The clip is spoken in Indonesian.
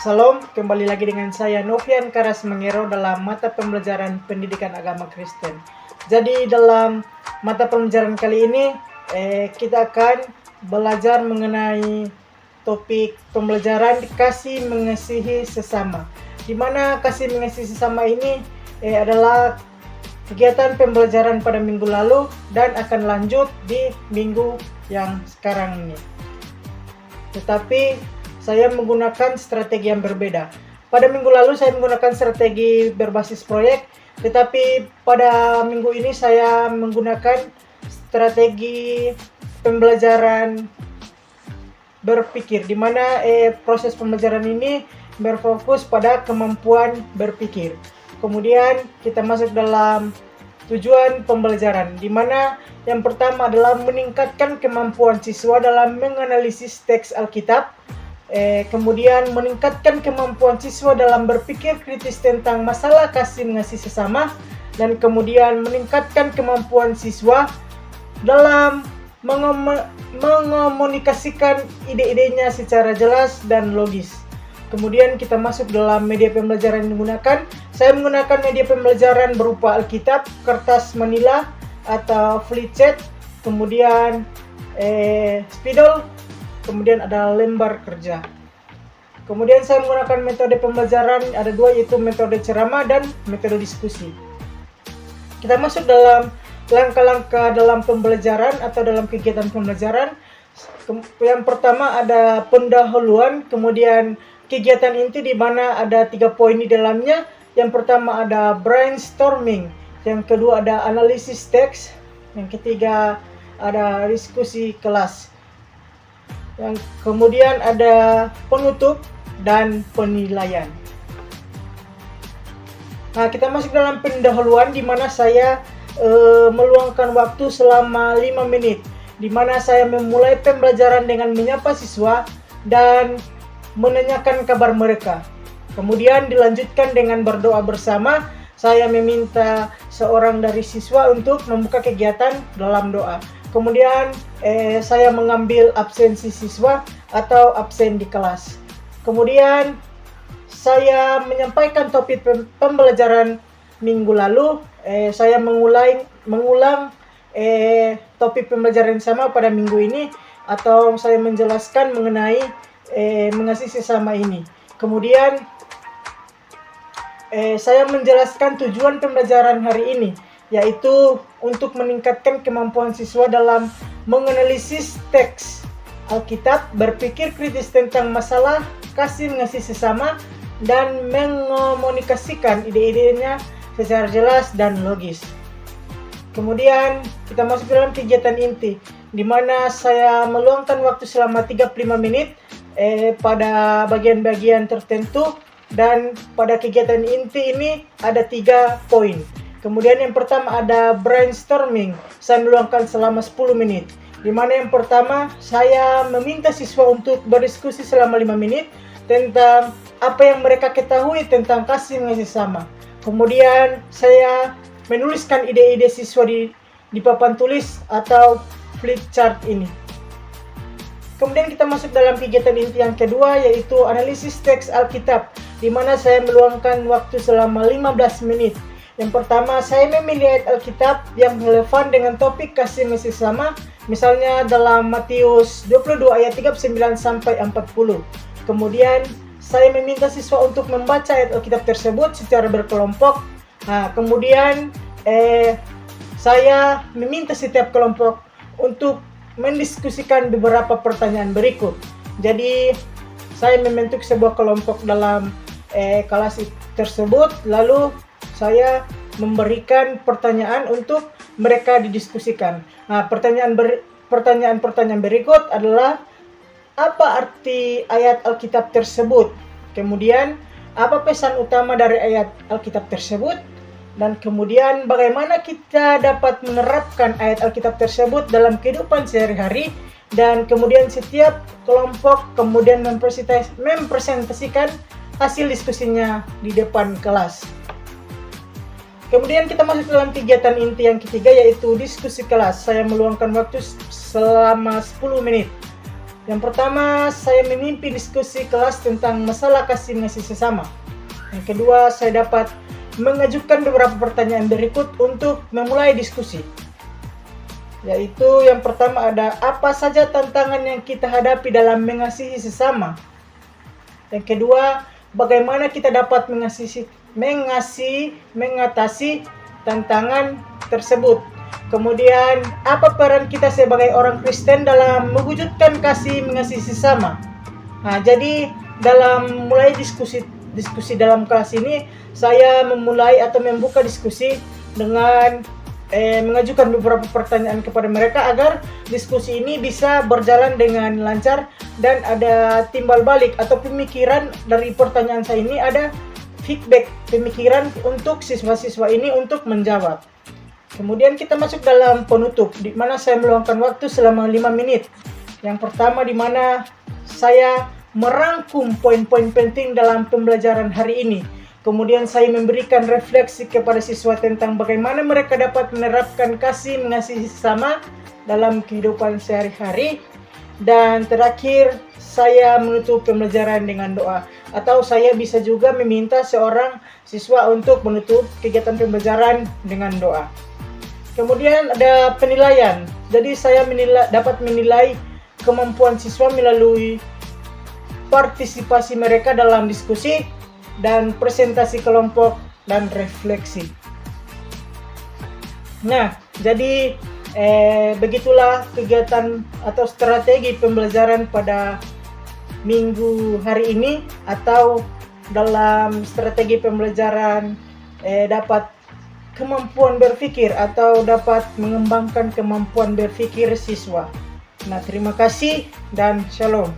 Salam, kembali lagi dengan saya Novian Karas Mengero dalam mata pembelajaran Pendidikan Agama Kristen. Jadi dalam mata pembelajaran kali ini kita akan belajar mengenai topik pembelajaran kasih mengasihi sesama. Di mana kasih mengasihi sesama ini adalah kegiatan pembelajaran pada minggu lalu dan akan lanjut di minggu yang sekarang ini. Tetapi saya menggunakan strategi yang berbeda. Pada minggu lalu saya menggunakan strategi berbasis proyek, tetapi pada minggu ini saya menggunakan strategi pembelajaran berpikir, di mana proses pembelajaran ini berfokus pada kemampuan berpikir. Kemudian kita masuk dalam tujuan pembelajaran, di mana yang pertama adalah meningkatkan kemampuan siswa dalam menganalisis teks Alkitab. Kemudian meningkatkan kemampuan siswa dalam berpikir kritis tentang masalah kasih mengasihi sesama, dan kemudian meningkatkan kemampuan siswa dalam mengomunikasikan ide-idenya secara jelas dan logis. Kemudian kita masuk dalam media pembelajaran yang digunakan. Saya menggunakan media pembelajaran berupa Alkitab, kertas manila atau flipchart, kemudian spidol, kemudian ada lembar kerja. Kemudian saya menggunakan metode pembelajaran, ada dua, yaitu metode ceramah dan metode diskusi. Kita masuk dalam langkah-langkah dalam pembelajaran atau dalam kegiatan pembelajaran. Yang pertama ada pendahuluan, kemudian kegiatan inti di mana ada 3 poin di dalamnya. Yang pertama ada brainstorming, yang kedua ada analisis teks, yang ketiga ada diskusi kelas. Yang kemudian ada penutup dan penilaian. Nah, kita masuk dalam pendahuluan, di mana saya meluangkan waktu selama 5 menit, di mana saya memulai pembelajaran dengan menyapa siswa dan menanyakan kabar mereka. Kemudian dilanjutkan dengan berdoa bersama. Saya meminta seorang dari siswa untuk membuka kegiatan dalam doa. Kemudian saya mengambil absensi siswa atau absen di kelas. Kemudian saya menyampaikan topik pembelajaran minggu lalu. Saya mengulang topik pembelajaran yang sama pada minggu ini, atau saya menjelaskan mengenai mengasihi sesama ini. Kemudian saya menjelaskan tujuan pembelajaran hari ini, yaitu untuk meningkatkan kemampuan siswa dalam menganalisis teks Alkitab, berpikir kritis tentang masalah kasih mengasihi sesama, dan mengomunikasikan ide-idenya secara jelas dan logis. Kemudian kita masuk dalam kegiatan inti, di mana saya meluangkan waktu selama 35 menit pada bagian-bagian tertentu, dan pada kegiatan inti ini ada 3 poin. Kemudian yang pertama ada brainstorming, saya meluangkan selama 10 menit. Di mana yang pertama saya meminta siswa untuk berdiskusi selama 5 menit tentang apa yang mereka ketahui tentang kasih mengasihi sesama. Kemudian saya menuliskan ide-ide siswa di papan tulis atau flipchart ini. Kemudian kita masuk dalam kegiatan inti yang kedua, yaitu analisis teks Alkitab, di mana saya meluangkan waktu selama 15 menit. Yang pertama, saya memilih ayat Alkitab yang relevan dengan topik kasih mengasihi sesama, misalnya dalam Matius 22 ayat 39 sampai 40. Kemudian saya meminta siswa untuk membaca ayat Alkitab tersebut secara berkelompok. Nah, kemudian saya meminta setiap kelompok untuk mendiskusikan beberapa pertanyaan berikut. Jadi saya membentuk sebuah kelompok dalam kelas tersebut, lalu saya memberikan pertanyaan untuk mereka didiskusikan. Nah, pertanyaan berikut adalah, apa arti ayat Alkitab tersebut? Kemudian, apa pesan utama dari ayat Alkitab tersebut? Dan kemudian, bagaimana kita dapat menerapkan ayat Alkitab tersebut dalam kehidupan sehari-hari? Dan kemudian setiap kelompok kemudian mempresentasikan hasil diskusinya di depan kelas. Kemudian kita masuk dalam kegiatan inti yang ketiga, yaitu diskusi kelas. Saya meluangkan waktu selama 10 menit. Yang pertama, saya memimpin diskusi kelas tentang masalah kasih mengasihi sesama. Yang kedua, saya dapat mengajukan beberapa pertanyaan berikut untuk memulai diskusi. Yaitu yang pertama ada, apa saja tantangan yang kita hadapi dalam mengasihi sesama? Yang kedua, bagaimana kita dapat mengatasi tantangan tersebut? Kemudian, apa peran kita sebagai orang Kristen dalam mewujudkan kasih mengasihi sesama? Nah, jadi dalam mulai diskusi dalam kelas ini, saya memulai atau membuka diskusi dengan mengajukan beberapa pertanyaan kepada mereka agar diskusi ini bisa berjalan dengan lancar dan ada timbal balik atau pemikiran dari pertanyaan saya ini, ada feedback pemikiran untuk siswa-siswa ini untuk menjawab. Kemudian kita masuk dalam penutup, di mana saya meluangkan waktu selama 5 menit. Yang pertama, di mana saya merangkum poin-poin penting dalam pembelajaran hari ini. Kemudian saya memberikan refleksi kepada siswa tentang bagaimana mereka dapat menerapkan kasih mengasihi sesama dalam kehidupan sehari-hari. Dan terakhir, saya menutup pembelajaran dengan doa. Atau saya bisa juga meminta seorang siswa untuk menutup kegiatan pembelajaran dengan doa. Kemudian ada penilaian. Jadi saya dapat menilai kemampuan siswa melalui partisipasi mereka dalam diskusi dan presentasi kelompok dan refleksi. Nah, jadi begitulah kegiatan atau strategi pembelajaran pada minggu hari ini, atau dalam strategi pembelajaran dapat kemampuan berpikir atau dapat mengembangkan kemampuan berpikir siswa. Nah, terima kasih dan shalom.